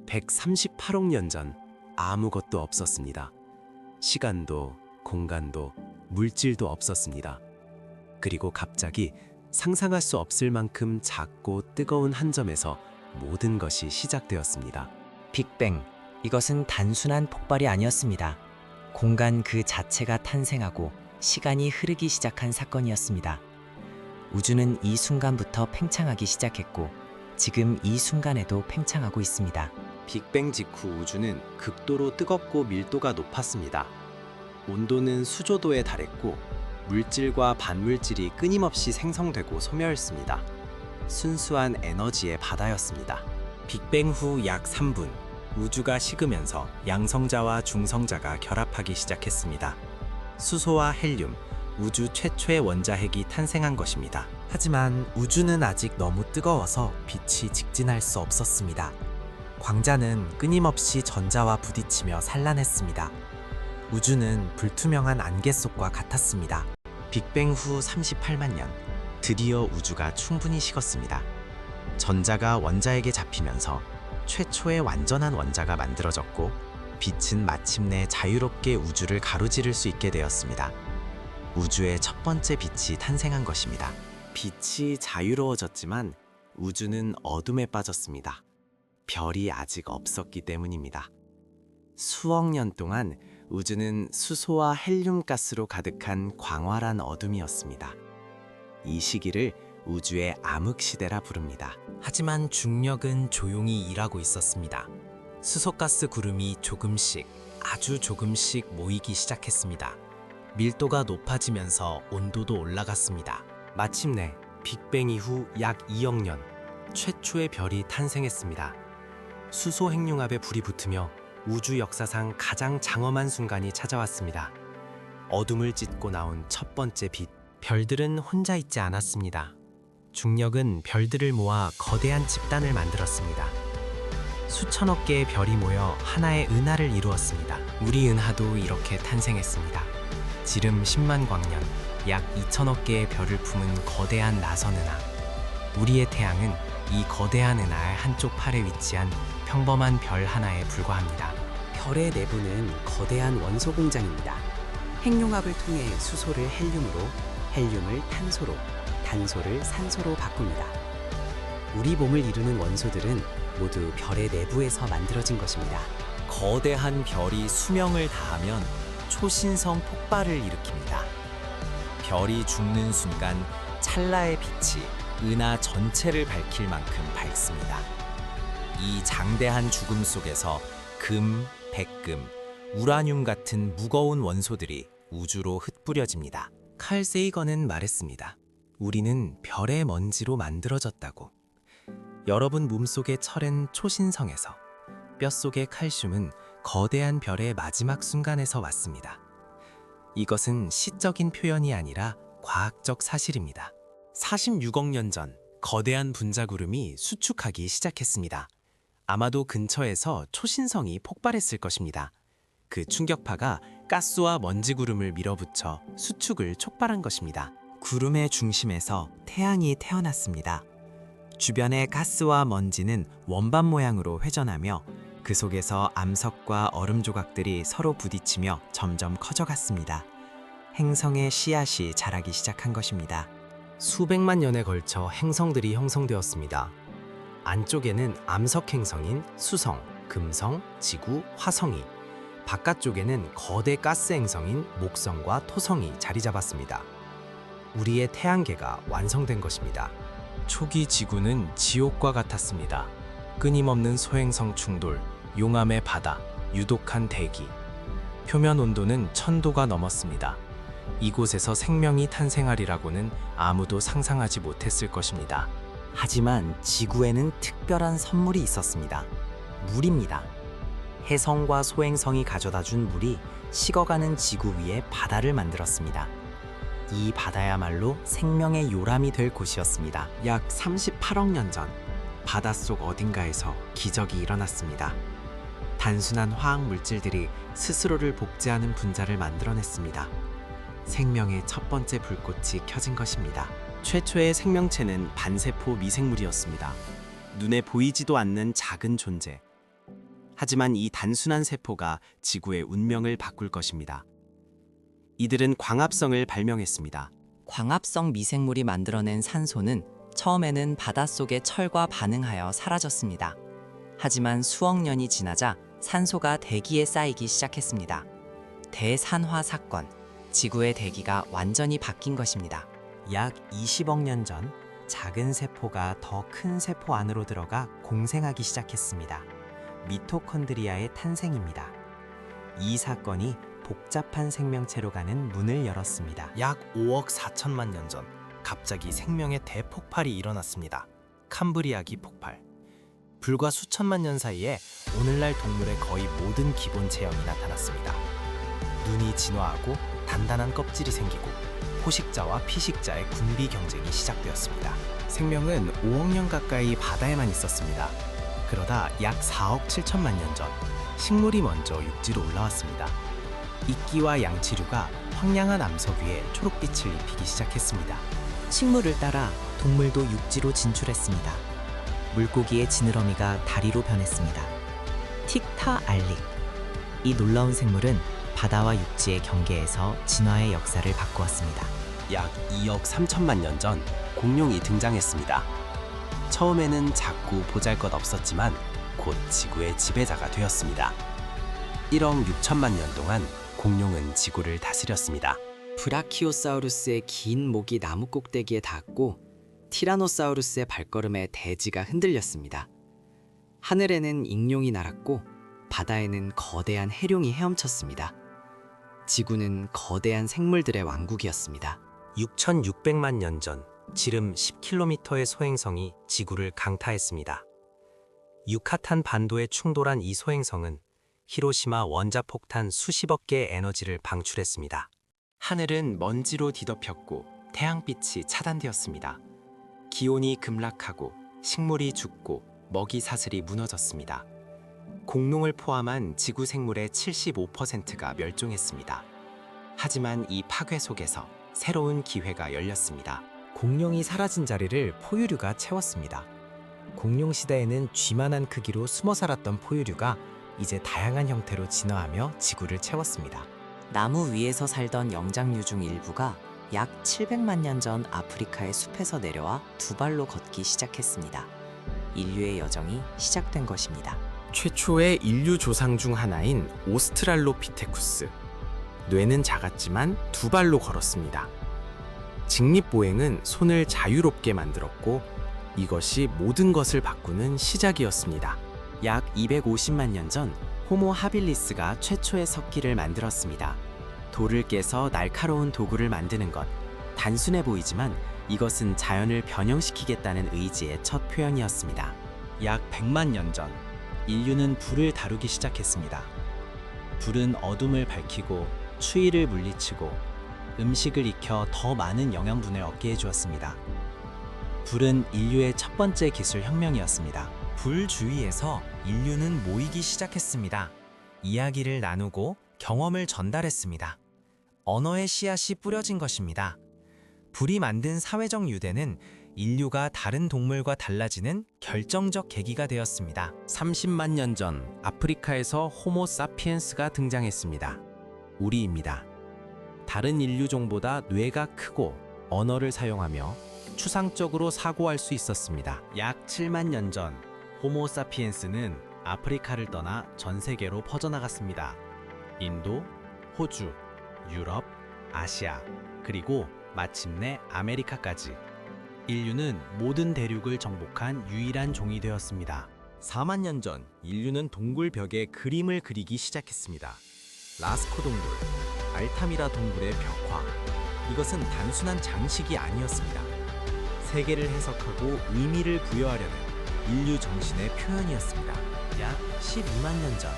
138억 년 전 아무것도 없었습니다. 시간도 공간도 물질도 없었습니다. 그리고 갑자기 상상할 수 없을 만큼 작고 뜨거운 한 점에서 모든 것이 시작되었습니다. 빅뱅, 이것은 단순한 폭발이 아니었습니다. 공간 그 자체가 탄생하고 시간이 흐르기 시작한 사건이었습니다. 우주는 이 순간부터 팽창하기 시작했고 지금 이 순간에도 팽창하고 있습니다. 빅뱅 직후 우주는 극도로 뜨겁고 밀도가 높았습니다. 온도는 수조도에 달했고 물질과 반물질이 끊임없이 생성되고 소멸했습니다. 순수한 에너지의 바다였습니다. 빅뱅 후 약 3분, 우주가 식으면서 양성자와 중성자가 결합하기 시작했습니다. 수소와 헬륨, 우주 최초의 원자핵이 탄생한 것입니다. 하지만 우주는 아직 너무 뜨거워서 빛이 직진할 수 없었습니다. 광자는 끊임없이 전자와 부딪히며 산란했습니다. 우주는 불투명한 안개 속과 같았습니다. 빅뱅 후 38만 년, 드디어 우주가 충분히 식었습니다. 전자가 원자에게 잡히면서 최초의 완전한 원자가 만들어졌고 빛은 마침내 자유롭게 우주를 가로지를 수 있게 되었습니다. 우주의 첫 번째 빛이 탄생한 것입니다. 빛이 자유로워졌지만 우주는 어둠에 빠졌습니다. 별이 아직 없었기 때문입니다. 수억 년 동안 우주는 수소와 헬륨 가스로 가득한 광활한 어둠이었습니다. 이 시기를 우주의 암흑시대라 부릅니다. 하지만 중력은 조용히 일하고 있었습니다. 수소가스 구름이 조금씩, 아주 조금씩 모이기 시작했습니다. 밀도가 높아지면서 온도도 올라갔습니다. 마침내 빅뱅 이후 약 2억 년, 최초의 별이 탄생했습니다. 수소 핵융합에 불이 붙으며 우주 역사상 가장 장엄한 순간이 찾아왔습니다. 어둠을 찢고 나온 첫 번째 빛. 별들은 혼자 있지 않았습니다. 중력은 별들을 모아 거대한 집단을 만들었습니다. 수천억 개의 별이 모여 하나의 은하를 이루었습니다. 우리 은하도 이렇게 탄생했습니다. 지름 10만 광년, 약 2천억 개의 별을 품은 거대한 나선 은하. 우리의 태양은 이 거대한 은하의 한쪽 팔에 위치한 평범한 별 하나에 불과합니다. 별의 내부는 거대한 원소 공장입니다. 핵융합을 통해 수소를 헬륨으로, 헬륨을 탄소로, 탄소를 산소로 바꿉니다. 우리 몸을 이루는 원소들은 모두 별의 내부에서 만들어진 것입니다. 거대한 별이 수명을 다하면 초신성 폭발을 일으킵니다. 별이 죽는 순간 찰나의 빛이 은하 전체를 밝힐 만큼 밝습니다. 이 장대한 죽음 속에서 금, 백금, 우라늄 같은 무거운 원소들이 우주로 흩뿌려집니다. 칼 세이건은 말했습니다. 우리는 별의 먼지로 만들어졌다고. 여러분 몸속의 철은 초신성에서, 뼛속의 칼슘은 거대한 별의 마지막 순간에서 왔습니다. 이것은 시적인 표현이 아니라 과학적 사실입니다. 46억 년 전 거대한 분자구름이 수축하기 시작했습니다. 아마도 근처에서 초신성이 폭발했을 것입니다. 그 충격파가 가스와 먼지구름을 밀어붙여 수축을 촉발한 것입니다. 구름의 중심에서 태양이 태어났습니다. 주변의 가스와 먼지는 원반 모양으로 회전하며 그 속에서 암석과 얼음 조각들이 서로 부딪히며 점점 커져갔습니다. 행성의 씨앗이 자라기 시작한 것입니다. 수백만 년에 걸쳐 행성들이 형성되었습니다. 안쪽에는 암석 행성인 수성, 금성, 지구, 화성이, 바깥쪽에는 거대 가스 행성인 목성과 토성이 자리 잡았습니다. 우리의 태양계가 완성된 것입니다. 초기 지구는 지옥과 같았습니다. 끊임없는 소행성 충돌, 용암의 바다, 유독한 대기. 표면 온도는 1000도가 넘었습니다. 이곳에서 생명이 탄생하리라고는 아무도 상상하지 못했을 것입니다. 하지만 지구에는 특별한 선물이 있었습니다. 물입니다. 혜성과 소행성이 가져다준 물이 식어가는 지구 위에 바다를 만들었습니다. 이 바다야말로 생명의 요람이 될 곳이었습니다. 약 38억 년 전 바닷속 어딘가에서 기적이 일어났습니다. 단순한 화학 물질들이 스스로를 복제하는 분자를 만들어냈습니다. 생명의 첫 번째 불꽃이 켜진 것입니다. 최초의 생명체는 반세포 미생물이었습니다. 눈에 보이지도 않는 작은 존재. 하지만 이 단순한 세포가 지구의 운명을 바꿀 것입니다. 이들은 광합성을 발명했습니다. 광합성 미생물이 만들어낸 산소는 처음에는 바닷속의 철과 반응하여 사라졌습니다. 하지만 수억 년이 지나자 산소가 대기에 쌓이기 시작했습니다. 대산화 사건, 지구의 대기가 완전히 바뀐 것입니다. 약 20억 년 전 작은 세포가 더 큰 세포 안으로 들어가 공생하기 시작했습니다. 미토콘드리아의 탄생입니다. 이 사건이 복잡한 생명체로 가는 문을 열었습니다. 약 5억 4천만 년 전 갑자기 생명의 대폭발이 일어났습니다. 캄브리아기 폭발. 불과 수천만 년 사이에 오늘날 동물의 거의 모든 기본 체형이 나타났습니다. 눈이 진화하고 단단한 껍질이 생기고 포식자와 피식자의 군비 경쟁이 시작되었습니다. 생명은 5억 년 가까이 바다에만 있었습니다. 그러다 약 4억 7천만 년 전 식물이 먼저 육지로 올라왔습니다. 이끼와 양치류가 황량한 암석 위에 초록빛을 입히기 시작했습니다. 식물을 따라 동물도 육지로 진출했습니다. 물고기의 지느러미가 다리로 변했습니다. 틱타알릭. 이 놀라운 생물은 바다와 육지의 경계에서 진화의 역사를 바꾸었습니다. 약 2억 3천만 년 전 공룡이 등장했습니다. 처음에는 작고 보잘것없었지만 곧 지구의 지배자가 되었습니다. 1억 6천만 년 동안 공룡은 지구를 다스렸습니다. 브라키오사우루스의 긴 목이 나무 꼭대기에 닿았고 티라노사우루스의 발걸음에 대지가 흔들렸습니다. 하늘에는 익룡이 날았고 바다에는 거대한 해룡이 헤엄쳤습니다. 지구는 거대한 생물들의 왕국이었습니다. 6,600만 년 전 지름 10km의 소행성이 지구를 강타했습니다. 유카탄 반도에 충돌한 이 소행성은 히로시마 원자폭탄 수십억 개의 에너지를 방출했습니다. 하늘은 먼지로 뒤덮였고 태양빛이 차단되었습니다. 기온이 급락하고 식물이 죽고 먹이 사슬이 무너졌습니다. 공룡을 포함한 지구 생물의 75%가 멸종했습니다. 하지만 이 파괴 속에서 새로운 기회가 열렸습니다. 공룡이 사라진 자리를 포유류가 채웠습니다. 공룡 시대에는 쥐만한 크기로 숨어 살았던 포유류가 이제 다양한 형태로 진화하며 지구를 채웠습니다. 나무 위에서 살던 영장류 중 일부가 약 700만 년 전 아프리카의 숲에서 내려와 두 발로 걷기 시작했습니다. 인류의 여정이 시작된 것입니다. 최초의 인류 조상 중 하나인 오스트랄로피테쿠스. 뇌는 작았지만 두 발로 걸었습니다. 직립보행은 손을 자유롭게 만들었고 이것이 모든 것을 바꾸는 시작이었습니다. 약 250만 년 전 호모 하빌리스가 최초의 석기를 만들었습니다. 돌을 깨서 날카로운 도구를 만드는 것. 단순해 보이지만 이것은 자연을 변형시키겠다는 의지의 첫 표현이었습니다. 약 100만 년 전 인류는 불을 다루기 시작했습니다. 불은 어둠을 밝히고 추위를 물리치고 음식을 익혀 더 많은 영양분을 얻게 해주었습니다. 불은 인류의 첫 번째 기술 혁명이었습니다. 불 주위에서 인류는 모이기 시작했습니다. 이야기를 나누고 경험을 전달했습니다. 언어의 씨앗이 뿌려진 것입니다. 불이 만든 사회적 유대는 인류가 다른 동물과 달라지는 결정적 계기가 되었습니다. 30만 년 전 아프리카에서 호모 사피엔스가 등장했습니다. 우리입니다. 다른 인류종보다 뇌가 크고 언어를 사용하며 추상적으로 사고할 수 있었습니다. 약 7만 년 전 호모 사피엔스는 아프리카를 떠나 전 세계로 퍼져나갔습니다. 인도, 호주, 유럽, 아시아, 그리고 마침내 아메리카까지. 인류는 모든 대륙을 정복한 유일한 종이 되었습니다. 4만 년 전 인류는 동굴 벽에 그림을 그리기 시작했습니다. 라스코 동굴, 알타미라 동굴의 벽화. 이것은 단순한 장식이 아니었습니다. 세계를 해석하고 의미를 부여하려는 인류 정신의 표현이었습니다. 약 12만 년 전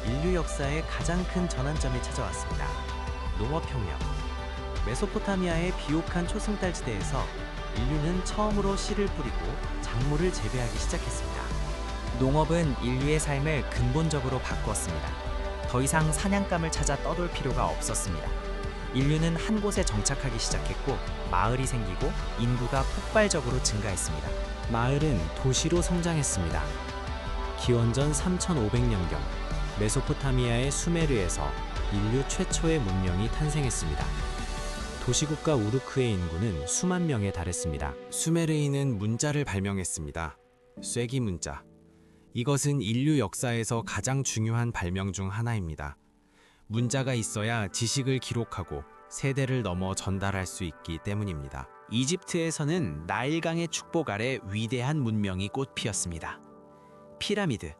인류 역사의 가장 큰 전환점이 찾아왔습니다. 농업혁명. 메소포타미아의 비옥한 초승달지대에서 인류는 처음으로 씨를 뿌리고 작물을 재배하기 시작했습니다. 농업은 인류의 삶을 근본적으로 바꾸었습니다. 더 이상 사냥감을 찾아 떠돌 필요가 없었습니다. 인류는 한 곳에 정착하기 시작했고 마을이 생기고 인구가 폭발적으로 증가했습니다. 마을은 도시로 성장했습니다. 기원전 3500년경 메소포타미아의 수메르에서 인류 최초의 문명이 탄생했습니다. 도시국가 우르크의 인구는 수만 명에 달했습니다. 수메르인은 문자를 발명했습니다. 쐐기 문자. 이것은 인류 역사에서 가장 중요한 발명 중 하나입니다. 문자가 있어야 지식을 기록하고 세대를 넘어 전달할 수 있기 때문입니다. 이집트에서는 나일강의 축복 아래 위대한 문명이 꽃피었습니다. 피라미드.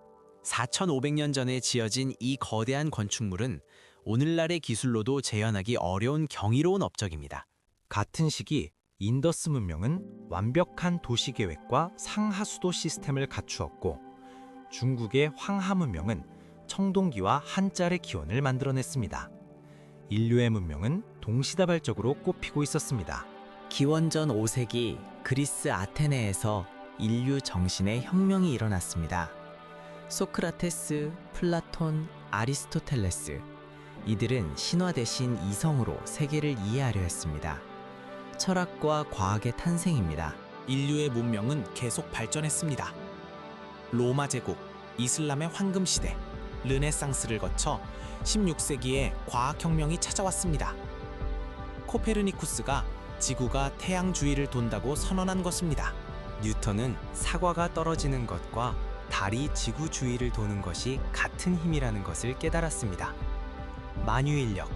4,500년 전에 지어진 이 거대한 건축물은 오늘날의 기술로도 재현하기 어려운 경이로운 업적입니다. 같은 시기 인더스 문명은 완벽한 도시 계획과 상하수도 시스템을 갖추었고, 중국의 황하 문명은 청동기와 한짤의 기원을 만들어냈습니다. 인류의 문명은 동시다발적으로 꽃피고 있었습니다. 기원전 5세기 그리스 아테네에서 인류 정신의 혁명이 일어났습니다. 소크라테스, 플라톤, 아리스토텔레스, 이들은 신화 대신 이성으로 세계를 이해하려 했습니다. 철학과 과학의 탄생입니다. 인류의 문명은 계속 발전했습니다. 로마 제국, 이슬람의 황금 시대, 르네상스를 거쳐 16세기에 과학혁명이 찾아왔습니다. 코페르니쿠스가 지구가 태양 주위를 돈다고 선언한 것입니다. 뉴턴은 사과가 떨어지는 것과 달이 지구 주위를 도는 것이 같은 힘이라는 것을 깨달았습니다. 만유인력.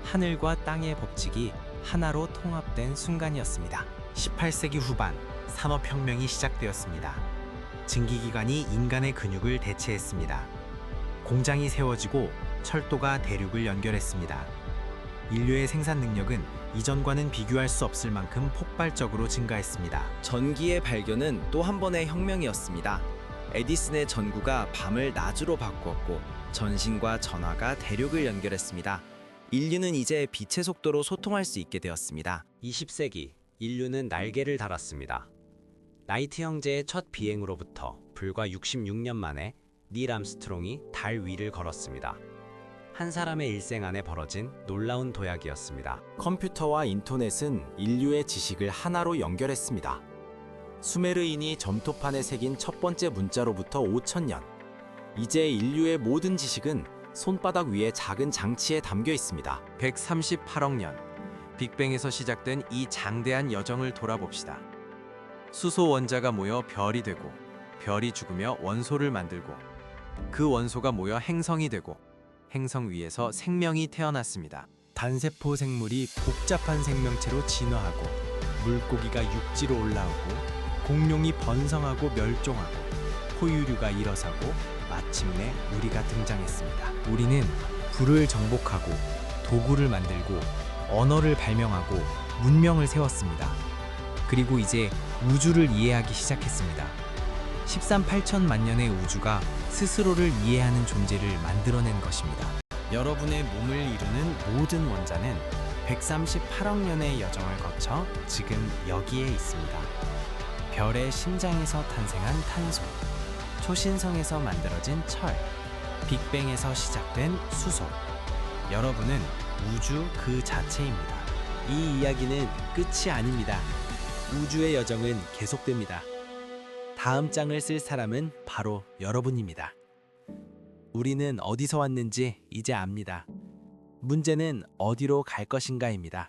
하늘과 땅의 법칙이 하나로 통합된 순간이었습니다. 18세기 후반 산업혁명이 시작되었습니다. 증기기관이 인간의 근육을 대체했습니다. 공장이 세워지고 철도가 대륙을 연결했습니다. 인류의 생산 능력은 이전과는 비교할 수 없을 만큼 폭발적으로 증가했습니다. 전기의 발견은 또 한 번의 혁명이었습니다. 에디슨의 전구가 밤을 낮으로 바꾸었고 전신과 전화가 대륙을 연결했습니다. 인류는 이제 빛의 속도로 소통할 수 있게 되었습니다. 20세기 인류는 날개를 달았습니다. 나이트 형제의 첫 비행으로부터 불과 66년 만에 닐 암스트롱이 달 위를 걸었습니다. 한 사람의 일생 안에 벌어진 놀라운 도약이었습니다. 컴퓨터와 인터넷은 인류의 지식을 하나로 연결했습니다. 수메르인이 점토판에 새긴 첫 번째 문자로부터 5,000년. 이제 인류의 모든 지식은 손바닥 위에 작은 장치에 담겨 있습니다. 138억 년, 빅뱅에서 시작된 이 장대한 여정을 돌아봅시다. 수소 원자가 모여 별이 되고, 별이 죽으며 원소를 만들고, 그 원소가 모여 행성이 되고, 행성 위에서 생명이 태어났습니다. 단세포 생물이 복잡한 생명체로 진화하고, 물고기가 육지로 올라오고, 공룡이 번성하고 멸종하고, 포유류가 일어서고, 마침내 우리가 등장했습니다. 우리는 불을 정복하고, 도구를 만들고, 언어를 발명하고, 문명을 세웠습니다. 그리고 이제 우주를 이해하기 시작했습니다. 13,8천만 년의 우주가 스스로를 이해하는 존재를 만들어낸 것입니다. 여러분의 몸을 이루는 모든 원자는 138억 년의 여정을 거쳐 지금 여기에 있습니다. 별의 심장에서 탄생한 탄소, 초신성에서 만들어진 철, 빅뱅에서 시작된 수소. 여러분은 우주 그 자체입니다. 이 이야기는 끝이 아닙니다. 우주의 여정은 계속됩니다. 다음 장을 쓸 사람은 바로 여러분입니다. 우리는 어디서 왔는지 이제 압니다. 문제는 어디로 갈 것인가입니다.